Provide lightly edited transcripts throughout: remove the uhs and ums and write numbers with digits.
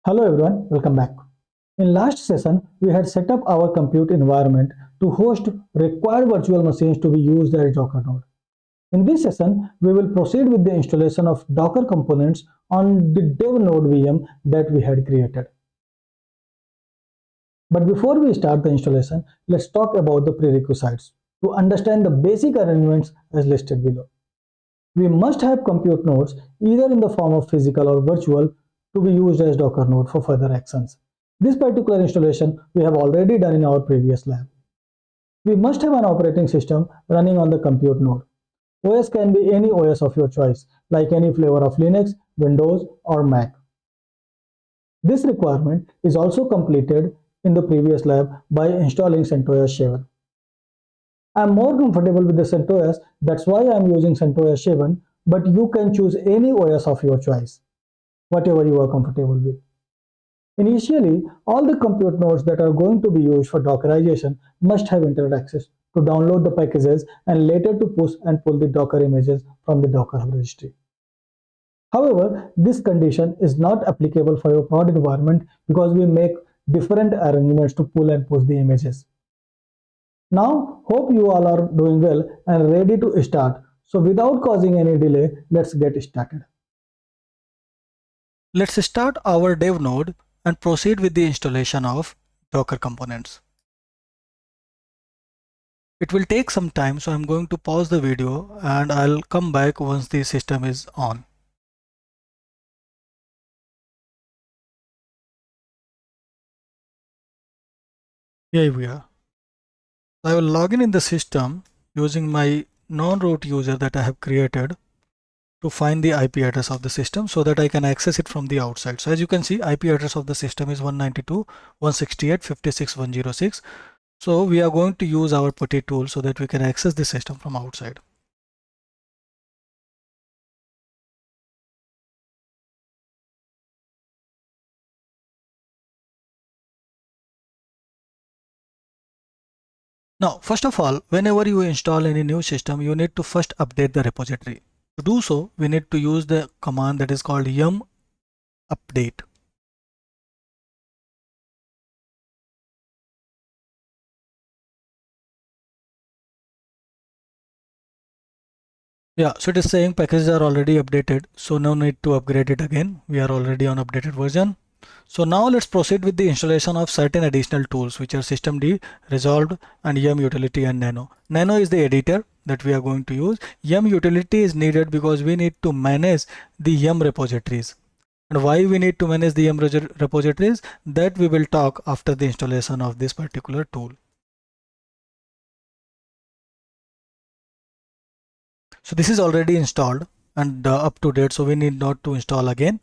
Hello everyone, welcome back. In last session, we had set up our compute environment to host required virtual machines to be used as Docker node. In this session, we will proceed with the installation of Docker components on the dev node VM that we had created. But before we start the installation, let's talk about the prerequisites to understand the basic arrangements as listed below. We must have compute nodes either in the form of physical or virtual to be used as Docker node for further actions. This particular installation we have already done in our previous lab. We must have an operating system running on the compute node. OS can be any OS of your choice, like any flavor of Linux, Windows, or Mac. This requirement is also completed in the previous lab by installing CentOS 7. I'm more comfortable with the CentOS, that's why I'm using CentOS 7, but you can choose any OS of your choice, whatever you are comfortable with. Initially, all the compute nodes that are going to be used for Dockerization must have internet access to download the packages and later to push and pull the Docker images from the Docker registry. However, this condition is not applicable for your prod environment because we make different arrangements to pull and push the images. Now, hope you all are doing well and ready to start. So without causing any delay, let's get started. Let's start our dev node and proceed with the installation of Docker components. It will take some time, so I'm going to pause the video and I'll come back once the system is on. Here we are. I will log in the system using my non-root user that I have created to find the IP address of the system so that I can access it from the outside. So as you can see, IP address of the system is 192.168.56.106. So we are going to use our putty tool so that we can access the system from outside. Now, first of all, whenever you install any new system, you need to first update the repository. To do so, we need to use the command that is called yum update. Yeah, so it is saying packages are already updated, so no need to upgrade it again. We are already on updated version. So now let's proceed with the installation of certain additional tools which are systemd, resolved, and yum utility and nano. Nano is the editor that we are going to use. Yum utility is needed because we need to manage the yum repositories. And why we need to manage the yum repositories, that we will talk after the installation of this particular tool. So this is already installed and up to date, so we need not to install again.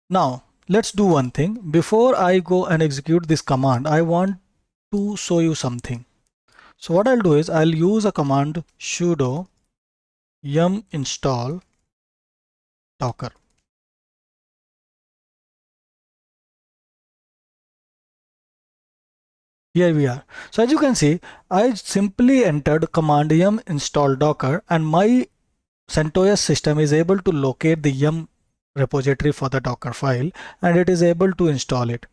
Now let's do one thing. Before I go and execute this command, I want to show you something. So what I'll do is I'll use a command sudo yum install docker. Here we are. So as you can see, I simply entered command yum install docker and my CentOS system is able to locate the yum repository for the docker file and it is able to install it.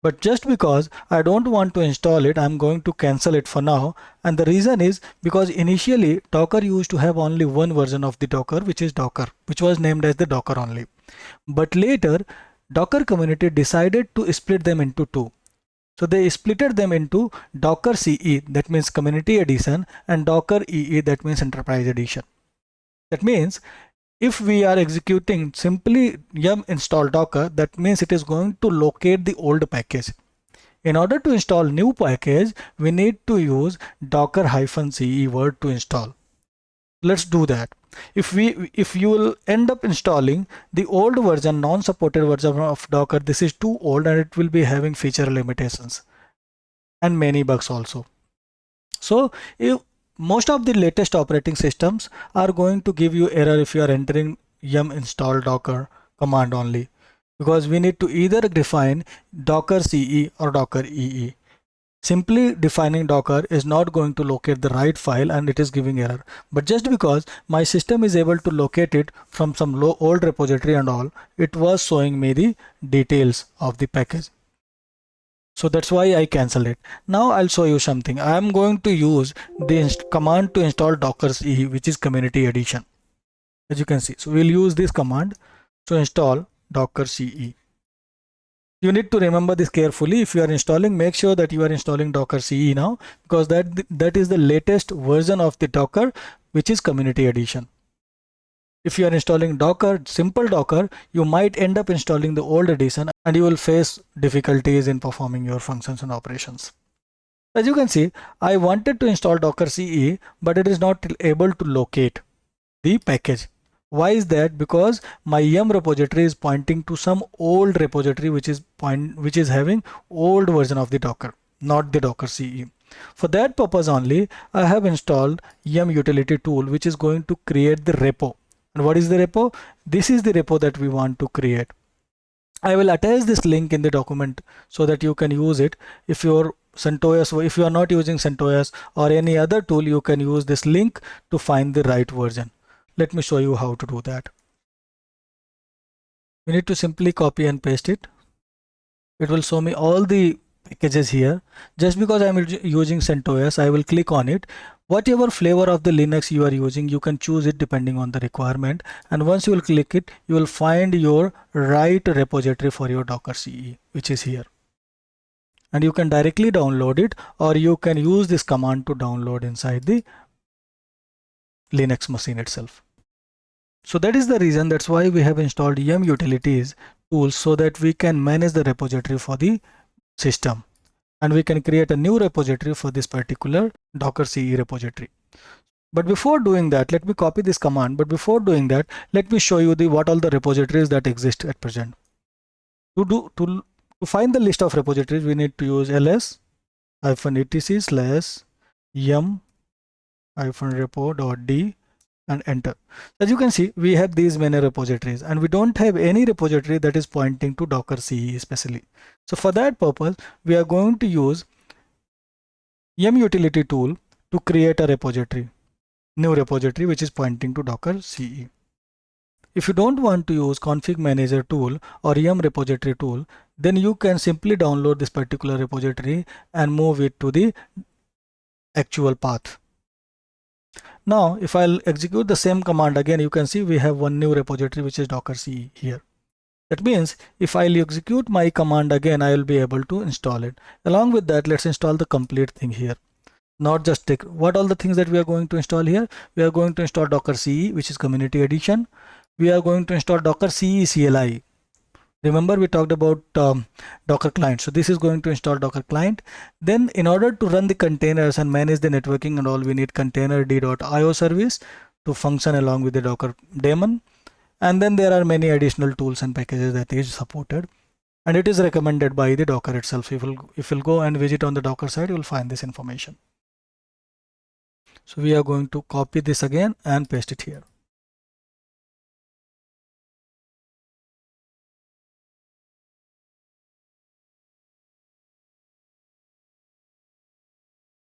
But just because I don't want to install it, I'm going to cancel it for now. And the reason is because initially Docker used to have only one version of the Docker, which is Docker, which was named as the Docker only. But later Docker community decided to split them into two. So they splitted them into Docker CE, that means Community Edition, and Docker EE, that means Enterprise Edition. That means if we are executing simply yum install docker, that means it is going to locate the old package. In order to install new package, we need to use docker-ce word to install. Let's do that. If you will end up installing the old version, non-supported version of Docker, this is too old and it will be having feature limitations and many bugs also. So if most of the latest operating systems are going to give you error if you are entering yum install docker command only, because we need to either define docker ce or docker ee. Simply defining Docker is not going to locate the right file and it is giving error. But just because my system is able to locate it from some old repository and all, it was showing me the details of the package. So that's why I cancelled it. Now I'll show you something. I am going to use the command to install Docker CE, which is community edition. As you can see, so we'll use this command to install Docker CE. You need to remember this carefully. If you are installing, make sure that you are installing Docker CE now, because that is the latest version of the Docker, which is community edition. If you are installing Docker, simple Docker, you might end up installing the old edition and you will face difficulties in performing your functions and operations. As you can see, I wanted to install Docker CE, but it is not able to locate the package. Why is that? Because my yum repository is pointing to some old repository which is having old version of the Docker, not the Docker CE. For that purpose only, I have installed yum utility tool, which is going to create the repo. And what is the repo? This is the repo that we want to create. I will attach this link in the document so that you can use it. If you are not using CentOS or any other tool, you can use this link to find the right version. Let me show you how to do that. You need to simply copy and paste it. It will show me all the packages here. Just because I am using CentOS, I will click on it. Whatever flavor of the Linux you are using, you can choose it depending on the requirement. And once you will click it, you will find your right repository for your Docker CE, which is here. And you can directly download it, or you can use this command to download inside the Linux machine itself. So that is the reason, that's why we have installed yum utilities tools, so that we can manage the repository for the system. And we can create a new repository for this particular Docker CE repository. But before doing that, let me copy this command. But before doing that, let me show you what all the repositories that exist at present. To find the list of repositories, we need to use ls-etc/yum-repo.d and enter. As you can see, we have these many repositories and we don't have any repository that is pointing to Docker CE especially. So for that purpose, we are going to use yum utility tool to create a repository, new repository which is pointing to Docker CE. If you don't want to use config manager tool or yum repository tool, then you can simply download this particular repository and move it to the actual path. Now, if I'll execute the same command again, you can see we have one new repository which is Docker CE here. That means if I'll execute my command again, I will be able to install it. Along with that, let's install the complete thing here. Not just take what all the things that we are going to install here. We are going to install Docker CE, which is community edition. We are going to install Docker CE CLI. Remember we talked about Docker client. So this is going to install Docker client. Then in order to run the containers and manage the networking and all, we need containerd.io service to function along with the Docker daemon. And then there are many additional tools and packages that is supported. And it is recommended by the Docker itself. If you'll go and visit on the Docker site, you will find this information. So we are going to copy this again and paste it here.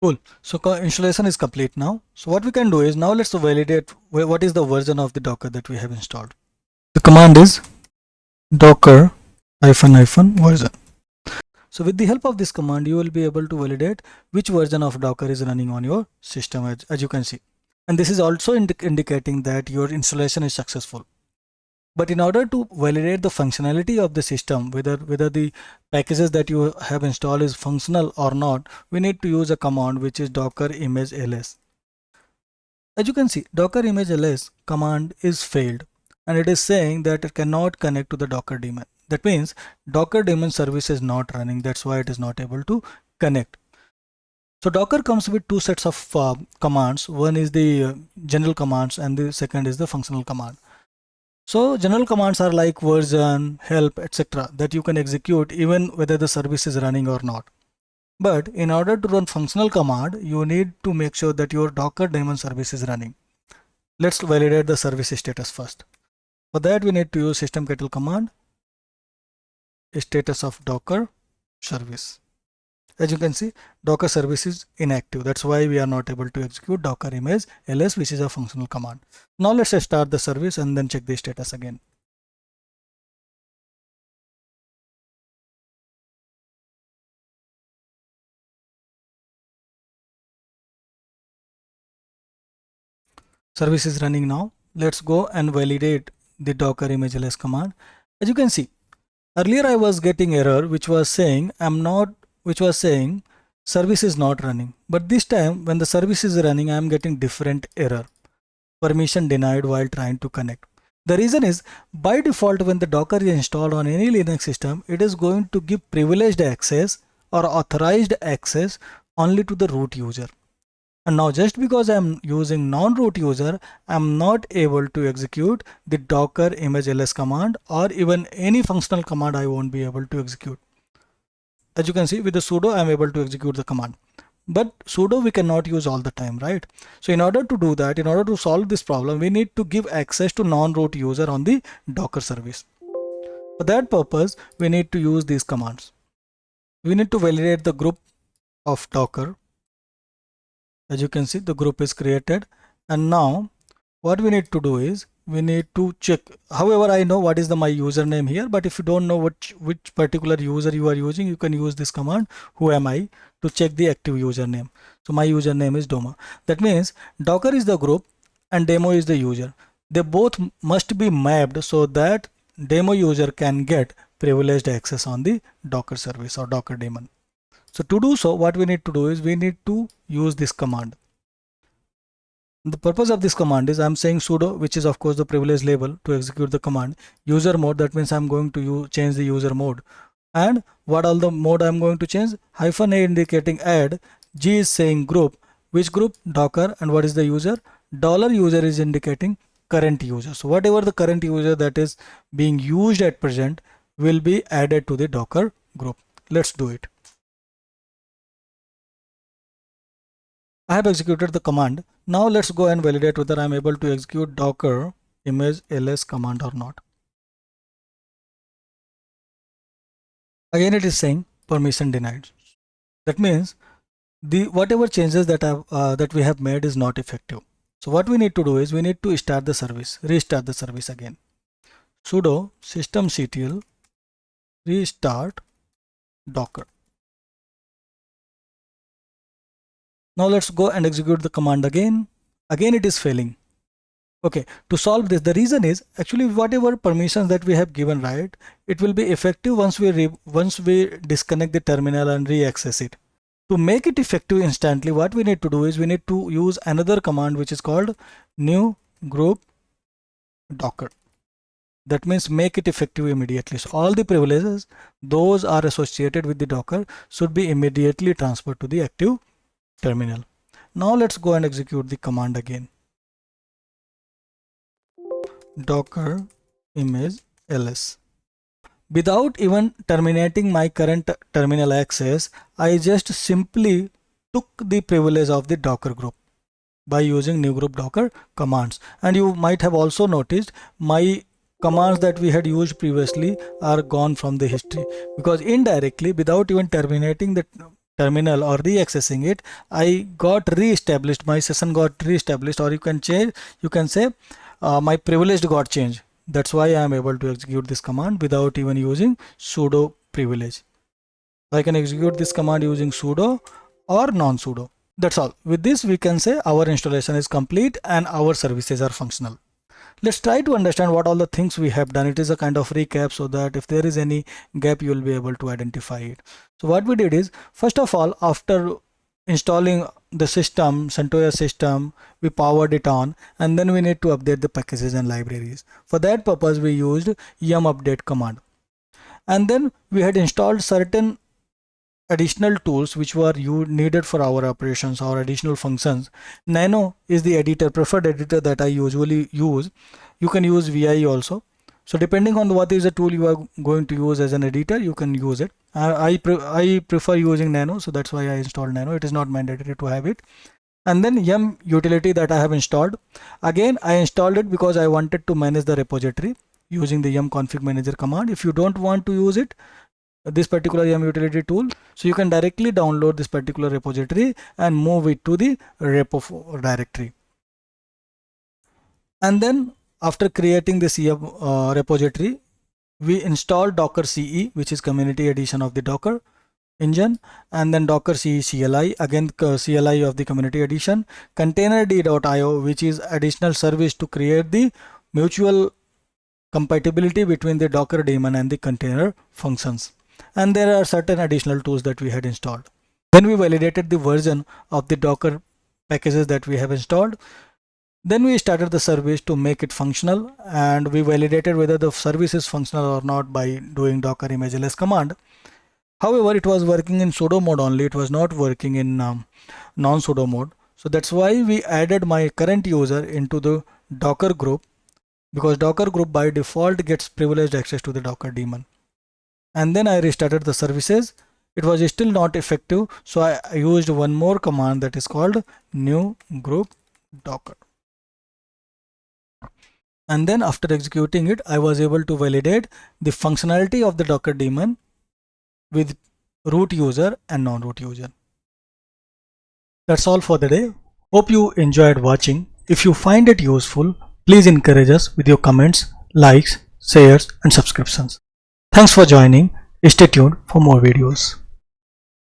Cool. So installation is complete now. So what we can do is now let's validate what is the version of the Docker that we have installed. The command is docker --version. So with the help of this command, you will be able to validate which version of Docker is running on your system, as you can see. And this is also indicating that your installation is successful. But in order to validate the functionality of the system, whether the packages that you have installed is functional or not, we need to use a command which is docker image ls. As you can see, docker image ls command is failed and it is saying that it cannot connect to the Docker daemon. That means Docker daemon service is not running. That's why it is not able to connect. So Docker comes with two sets of commands. One is the general commands and the second is the functional command. So general commands are like version, help, etc. that you can execute even whether the service is running or not. But in order to run functional command, you need to make sure that your Docker daemon service is running. Let's validate the service status first. For that, we need to use systemctl command status of Docker service. As you can see, Docker service is inactive. That's why we are not able to execute Docker image ls, which is a functional command. Now let's start the service and then check the status again. Service is running now. Let's go and validate the Docker image ls command. As you can see, earlier I was getting error which was saying service is not running. But this time when the service is running, I am getting different error. Permission denied while trying to connect. The reason is, by default when the Docker is installed on any Linux system, it is going to give privileged access or authorized access only to the root user. And now just because I am using non-root user, I am not able to execute the Docker image ls command, or even any functional command I won't be able to execute. As you can see, with the sudo I am able to execute the command. But sudo we cannot use all the time, right? So in order to do that, in order to solve this problem, we need to give access to non-root user on the Docker service. For that purpose, we need to use these commands. We need to validate the group of Docker. As you can see, the group is created, and now what we need to do is we need to check. However, I know what is my username here, but if you don't know which particular user you are using, you can use this command, who am I, to check the active username. So my username is Doma. That means Docker is the group and demo is the user. They both must be mapped so that demo user can get privileged access on the Docker service or Docker daemon. So to do so, what we need to do is we need to use this command. The purpose of this command is I'm saying sudo, which is of course the privilege label to execute the command. User mode, that means I'm going to change the user mode. And what all the mode I'm going to change? -a indicating add, G is saying group, which group? Docker, and what is the user? $user is indicating current user. So whatever the current user that is being used at present will be added to the Docker group. Let's do it. I have executed the command. Now let's go and validate whether I am able to execute Docker image ls command or not. Again, it is saying permission denied. That means the whatever changes that we have made is not effective. So what we need to do is we need to start the service, restart the service again. Sudo systemctl restart Docker. Now let's go and execute the command again. Again, it is failing. Okay, to solve this, the reason is actually whatever permissions that we have given, right, it will be effective once we disconnect the terminal and re-access it. To make it effective instantly, what we need to do is we need to use another command which is called new group Docker. That means make it effective immediately. So all the privileges, those are associated with the Docker, should be immediately transferred to the active terminal. Now let's go and execute the command again. Docker image ls. Without even terminating my current terminal access, I just simply took the privilege of the Docker group by using new group Docker commands. And you might have also noticed my commands that we had used previously are gone from the history, because indirectly, without even terminating the terminal or re-accessing it, I got re-established, my session got re-established, or you can say my privilege got changed. That's why I am able to execute this command without even using sudo privilege. I can execute this command using sudo or non-sudo. That's all. With this, we can say our installation is complete and our services are functional. Let's try to understand what all the things we have done. It is a kind of recap so that if there is any gap, you will be able to identify it. So what we did is, first of all, after installing the system, CentOS system, we powered it on, and then we need to update the packages and libraries. For that purpose, we used yum update command. And then we had installed certain additional tools which were needed for our operations or additional functions. Nano is the preferred editor that I usually use. You can use VI also. So depending on what is the tool you are going to use as an editor, you can use it. I prefer using Nano, so that's why I installed Nano. It is not mandatory to have it. And then yum utility that I have installed. Again, I installed it because I wanted to manage the repository using the yum config manager command. If you don't want to use it, this particular yum utility tool, so you can directly download this particular repository and move it to the repo directory. And then after creating this yum repository, we install Docker CE, which is community edition of the Docker engine, and then Docker CE CLI, again CLI of the community edition, containerd.io, which is additional service to create the mutual compatibility between the Docker daemon and the container functions. And there are certain additional tools that we had installed. Then we validated the version of the Docker packages that we have installed. Then we started the service to make it functional, and we validated whether the service is functional or not by doing docker image ls command. However, it was working in sudo mode only, it was not working in non-sudo mode. So that's why we added my current user into the Docker group, because Docker group by default gets privileged access to the Docker daemon. And then I restarted the services. It was still not effective, so I used one more command that is called new group docker. And then after executing it, I was able to validate the functionality of the Docker daemon with root user and non-root user. That's all for the day. Hope you enjoyed watching. If you find it useful, please encourage us with your comments, likes, shares and subscriptions. Thanks for joining. Stay tuned for more videos.